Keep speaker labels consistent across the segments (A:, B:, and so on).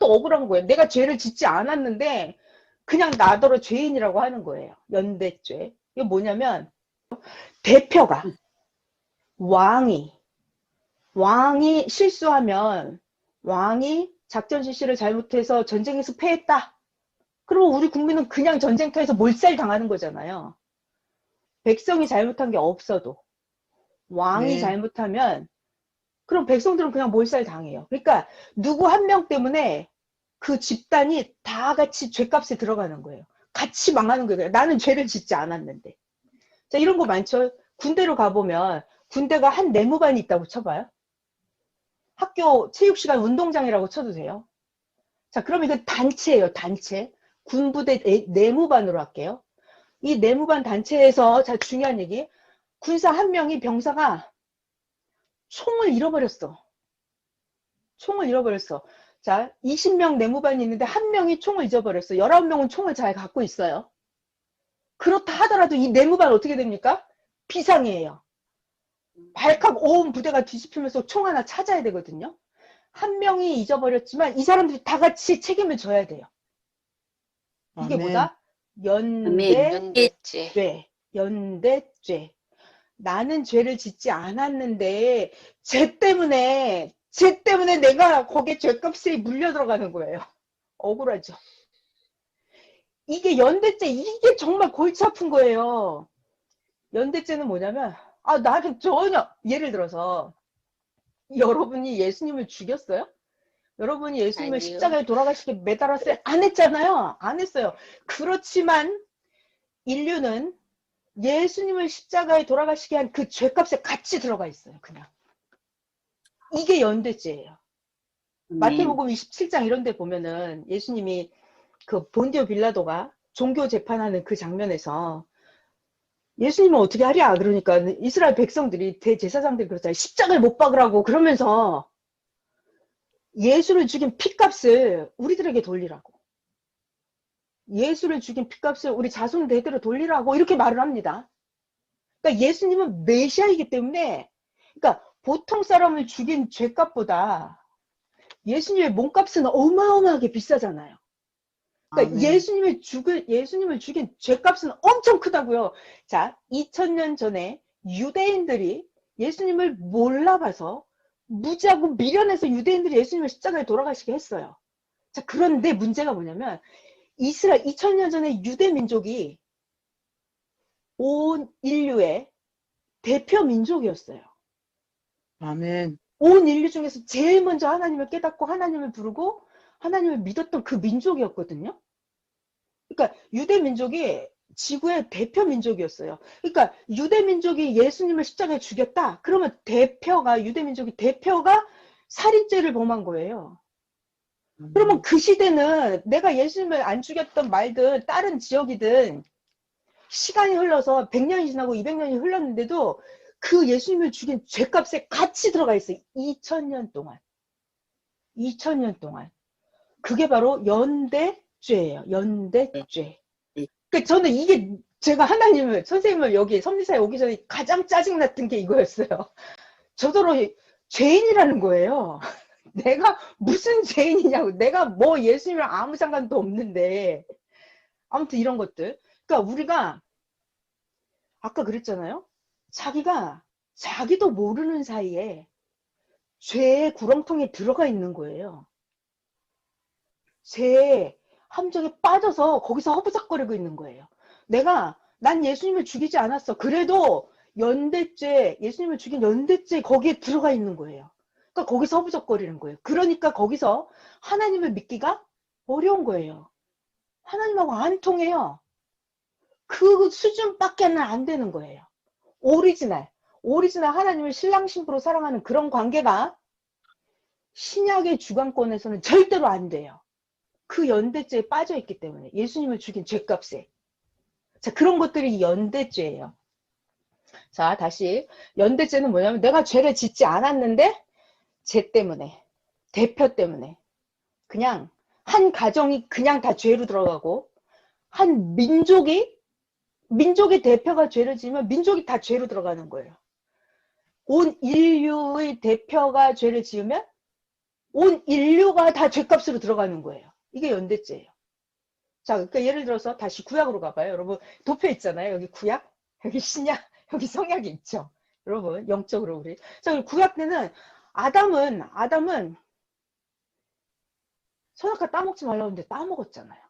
A: 그것도 억울한 거예요. 내가 죄를 짓지 않았는데 그냥 나더러 죄인이라고 하는 거예요. 연대죄. 이게 뭐냐면 대표가 왕이 실수하면 왕이 작전 실시를 잘못해서 전쟁에서 패했다. 그러면 우리 국민은 그냥 전쟁터에서 몰살당하는 거잖아요. 백성이 잘못한 게 없어도 왕이
B: 네.
A: 잘못하면 그럼 백성들은 그냥 몰살당해요. 그러니까 누구 한 명 때문에 그 집단이 다 같이 죄값에 들어가는 거예요. 같이 망하는 거예요. 나는 죄를 짓지 않았는데. 자, 이런 거 많죠. 군대로 가보면 군대가 한 내무반이 있다고 쳐봐요. 학교 체육시간 운동장이라고 쳐도 돼요. 자, 그럼 이건 단체예요. 단체. 군부대 내무반으로 할게요. 이 내무반 단체에서, 자, 중요한 얘기. 군사 한 명이, 병사가 총을 잃어버렸어. 총을 잃어버렸어. 자, 20명 내무반이 있는데 한 명이 총을 잊어버렸어. 19명은 총을 잘 갖고 있어요. 그렇다 하더라도 이 내무반 어떻게 됩니까? 비상이에요. 발칵 온 부대가 뒤집히면서 총 하나 찾아야 되거든요. 한 명이 잊어버렸지만 이 사람들이 다 같이 책임을 져야 돼요. 이게
B: 아멘.
A: 뭐다? 연대죄. 연대죄. 나는 죄를 짓지 않았는데 쟤 때문에 내가 거기에 죄값이 물려 들어가는 거예요. 억울하죠. 이게 연대죄, 이게 정말 골치 아픈 거예요. 연대죄는 뭐냐면, 나는 전혀, 예를 들어서 여러분이 예수님을 죽였어요? 여러분이 예수님을
C: 아니요.
A: 십자가에 돌아가시게 매달았어요? 안 했잖아요. 안 했어요. 그렇지만 인류는 예수님을 십자가에 돌아가시게 한 그 죄값에 같이 들어가 있어요. 그냥. 이게 연대죄예요. 마태복음 27장 이런 데 보면은 예수님이 그 본디오 빌라도가 종교 재판하는 그 장면에서 예수님은 어떻게 하랴? 그러니까 이스라엘 백성들이 대제사장들이 그렇잖아요. 십자가를 못 박으라고 그러면서 예수를 죽인 핏값을 우리들에게 돌리라고. 예수를 죽인 핏값을 우리 자손 대대로 돌리라고 이렇게 말을 합니다. 그러니까 예수님은 메시아이기 때문에, 그러니까 보통 사람을 죽인 죄값보다 예수님의 몸값은 어마어마하게 비싸잖아요. 그러니까 예수님을 죽인 죄값은 엄청 크다고요. 자, 2000년 전에 유대인들이 예수님을 몰라봐서 무지하고 미련해서 유대인들이 예수님을 십자가에 돌아가시게 했어요. 자, 그런데 문제가 뭐냐면 이스라엘 2000년 전에 유대 민족이 온 인류의 대표 민족이었어요.
B: 아멘.
A: 온 인류 중에서 제일 먼저 하나님을 깨닫고 하나님을 부르고 하나님을 믿었던 그 민족이었거든요. 그러니까 유대 민족이 지구의 대표 민족이었어요. 그러니까 유대 민족이 예수님을 십자가에 죽였다. 그러면 유대 민족의 대표가 살인죄를 범한 거예요. 그러면 그 시대는 내가 예수님을 안 죽였던 말든 다른 지역이든 시간이 흘러서 100년이 지나고 200년이 흘렀는데도 그 예수님을 죽인 죄값에 같이 들어가 있어요. 2000년 동안. 2000년 동안. 그게 바로 연대죄예요. 연대죄. 그러니까 저는 이게 제가 선생님을 여기 섭리사에 오기 전에 가장 짜증났던 게 이거였어요. 저더러 죄인이라는 거예요. 내가 무슨 죄인이냐고. 내가 뭐 예수님이랑 아무 상관도 없는데. 아무튼 이런 것들. 그러니까 우리가 아까 그랬잖아요. 자기도 모르는 사이에 죄의 구렁텅이에 들어가 있는 거예요. 죄의 함정에 빠져서 거기서 허부삭거리고 있는 거예요. 난 예수님을 죽이지 않았어. 그래도 예수님을 죽인 연대죄 거기에 들어가 있는 거예요. 그러니까 거기서 허부적거리는 거예요. 그러니까 거기서 하나님을 믿기가 어려운 거예요. 하나님하고 안 통해요. 그 수준밖에는 안 되는 거예요. 오리지널 하나님을 신랑 신부로 사랑하는 그런 관계가 신약의 주관권에서는 절대로 안 돼요. 그 연대죄에 빠져있기 때문에 예수님을 죽인 죄값에. 자, 그런 것들이 연대죄예요. 자, 다시 연대죄는 뭐냐면 내가 죄를 짓지 않았는데 죄 때문에, 대표 때문에 그냥 한 가정이 그냥 다 죄로 들어가고 한 민족의 대표가 죄를 지으면 민족이 다 죄로 들어가는 거예요. 온 인류의 대표가 죄를 지으면 온 인류가 다 죄값으로 들어가는 거예요. 이게 연대죄예요. 자, 그러니까 예를 들어서 다시 구약으로 가봐요. 여러분, 도표 있잖아요. 여기 구약, 여기 신약, 여기 성약이 있죠. 여러분, 영적으로 우리. 자, 그럼 구약 때는 아담은 선악과 따먹지 말라고 했는데 따먹었잖아요.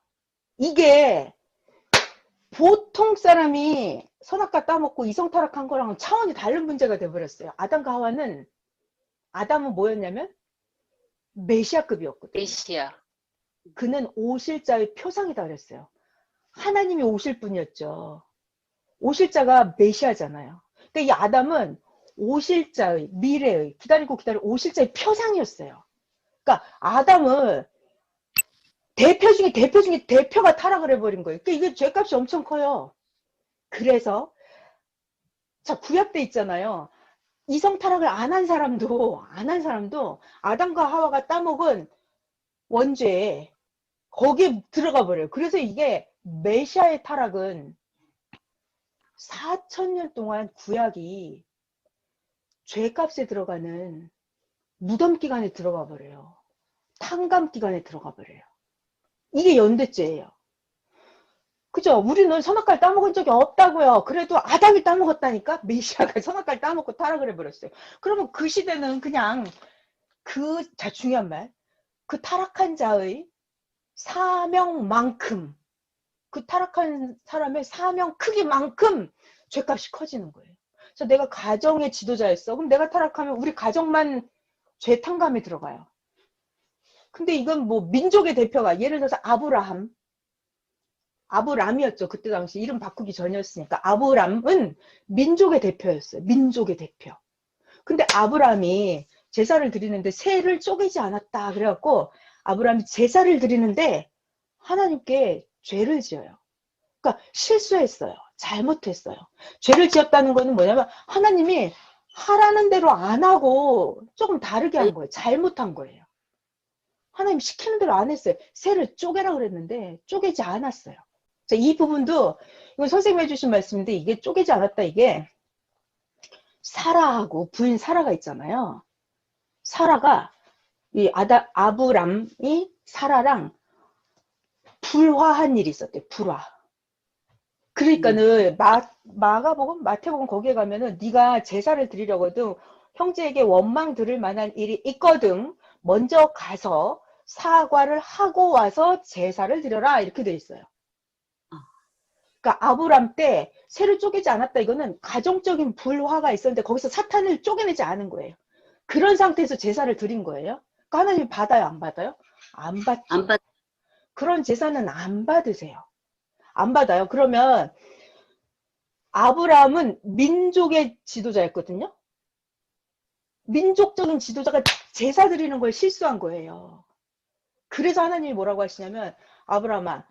A: 이게 보통 사람이 선악과 따먹고 이성타락한 거랑은 차원이 다른 문제가 돼버렸어요. 아담은 뭐였냐면 메시아급이었거든요.
C: 메시아.
A: 그는 오실 자의 표상이다 그랬어요. 하나님이 오실 분이었죠. 오실 자가 메시아잖아요. 근데 이 아담은 오실 자의, 미래의, 기다리고 오실 자의 표상이었어요. 그러니까 아담은 대표 중에 대표가 타락을 해버린 거예요. 그러니까 이게 죄값이 엄청 커요. 그래서 자, 구약 때 있잖아요. 이성 타락을 안 한 사람도 아담과 하와가 따먹은 원죄에 거기에 들어가 버려요. 그래서 이게 메시아의 타락은 4,000년 동안 구약이 죄값에 들어가는 무덤 기간에 들어가 버려요. 탕감 기간에 들어가 버려요. 이게 연대죄예요. 그죠? 우리는 선악과를 따먹은 적이 없다고요. 그래도 아담이 따먹었다니까? 메시아가 선악과를 따먹고 타락을 해버렸어요. 그러면 그 시대는 그냥 자, 중요한 말. 그 타락한 자의 사명만큼, 그 타락한 사람의 사명 크기만큼 죄값이 커지는 거예요. 그래서 내가 가정의 지도자였어. 그럼 내가 타락하면 우리 가정만 죄 탕감에 들어가요. 근데 이건 뭐 민족의 대표가 예를 들어서 아브람이었죠. 그때 당시 이름 바꾸기 전이었으니까 아브람은 민족의 대표였어요. 민족의 대표. 근데 아브람이 제사를 드리는데 새를 쪼개지 않았다. 그래갖고 아브람이 제사를 드리는데 하나님께 죄를 지어요. 그러니까 실수했어요. 잘못했어요. 죄를 지었다는 거는 뭐냐면 하나님이 하라는 대로 안 하고 조금 다르게 한 거예요. 잘못한 거예요. 하나님 시키는 대로 안 했어요. 새를 쪼개라 그랬는데 쪼개지 않았어요. 자, 이 부분도 이건 선생님이 해주신 말씀인데 이게 쪼개지 않았다. 이게 사라하고 부인 사라가 있잖아요. 사라가 아브람이 사라랑 불화한 일이 있었대요. 불화. 그러니까는 마가복음, 마태복음 거기에 가면은 네가 제사를 드리려거든 형제에게 원망 들을 만한 일이 있거든 먼저 가서 사과를 하고 와서 제사를 드려라 이렇게 돼 있어요. 그러니까 아브람 때 새를 쪼개지 않았다. 이거는 가정적인 불화가 있었는데 거기서 사탄을 쪼개내지 않은 거예요. 그런 상태에서 제사를 드린 거예요. 그러니까 하나님 받아요, 안 받아요? 안 받죠.
C: 안 받.
A: 그런 제사는 안 받으세요. 안 받아요. 그러면 아브라함은 민족의 지도자였거든요. 민족적인 지도자가 제사 드리는 걸 실수한 거예요. 그래서 하나님이 뭐라고 하시냐면 아브라함아,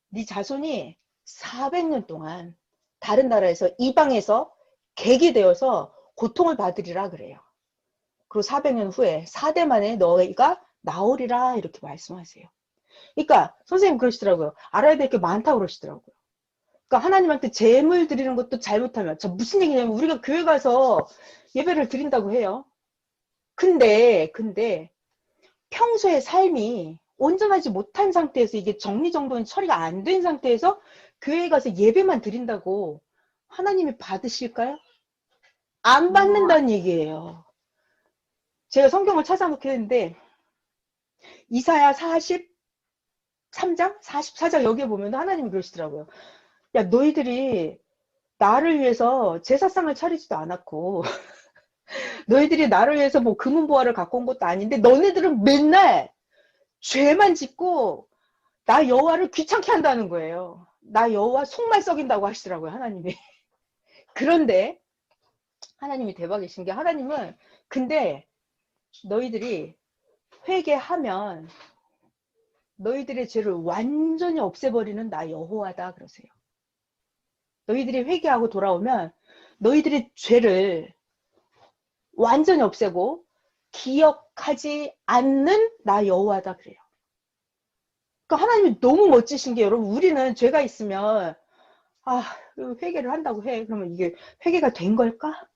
A: 네 자손이 400년 동안 다른 나라에서 이방에서 객이 되어서 고통을 받으리라 그래요. 그리고 400년 후에 4대 만에 너희가 나오리라 이렇게 말씀하세요. 그러니까 선생님 그러시더라고요. 알아야 될 게 많다고 그러시더라고요. 그러니까 하나님한테 제물 드리는 것도 잘못하면 저 무슨 얘기냐면 우리가 교회 가서 예배를 드린다고 해요. 근데 평소의 삶이 온전하지 못한 상태에서 이게 정리정돈 처리가 안 된 상태에서 교회에 가서 예배만 드린다고 하나님이 받으실까요? 안 받는다는 얘기예요. 제가 성경을 찾아놓긴 했는데 이사야 43장, 44장 여기에 보면 하나님이 그러시더라고요. 야, 너희들이 나를 위해서 제사상을 차리지도 않았고 너희들이 나를 위해서 뭐 금은보화를 갖고 온 것도 아닌데 너네들은 맨날 죄만 짓고 나 여호와를 귀찮게 한다는 거예요. 나 여호와 속만 썩인다고 하시더라고요, 하나님이. 그런데 하나님이 대박이신 게 하나님은 근데 너희들이 회개하면 너희들의 죄를 완전히 없애버리는 나 여호와다 그러세요. 너희들이 회개하고 돌아오면 너희들의 죄를 완전히 없애고 기억하지 않는 나 여호와다 그래요. 그러니까 하나님이 너무 멋지신 게 여러분 우리는 죄가 있으면 회개를 한다고 해. 그러면 이게 회개가 된 걸까?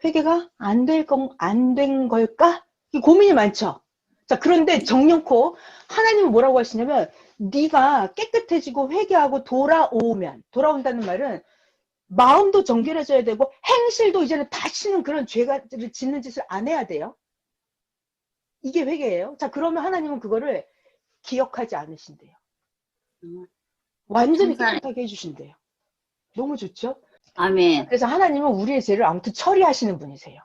A: 회개가 안 된 걸까? 고민이 많죠. 자, 그런데 정령코 하나님은 뭐라고 하시냐면 네가 깨끗해지고 회개하고 돌아온다는 말은 마음도 정결해져야 되고 행실도 이제는 다시는 그런 죄를 짓는 짓을 안 해야 돼요. 이게 회개예요. 자, 그러면 하나님은 그거를 기억하지 않으신대요. 완전히
C: 청산.
A: 깨끗하게 해주신대요. 너무 좋죠?
C: 아멘.
A: 그래서 하나님은 우리의 죄를 아무튼 처리하시는 분이세요.